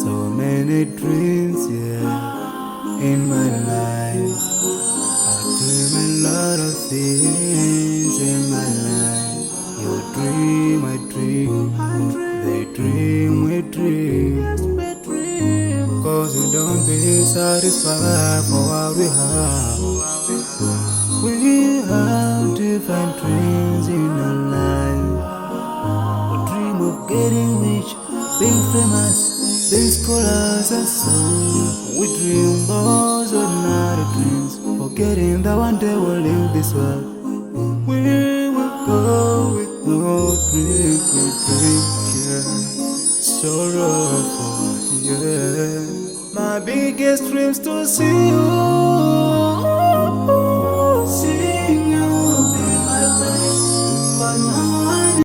So many dreams, in my life. I dream a lot of things in my life. You dream, I dream. They dream, we dream. Cause you don't be satisfied for what we have. We have different dreams in our life. We dream of getting rich, being famous, being scholars and so. We dream those ordinary dreams, forgetting that one day we'll leave this world. We will go with no dream, yeah. Sorrowful, yeah. My biggest dreams to see you, seeing you be my best, but now I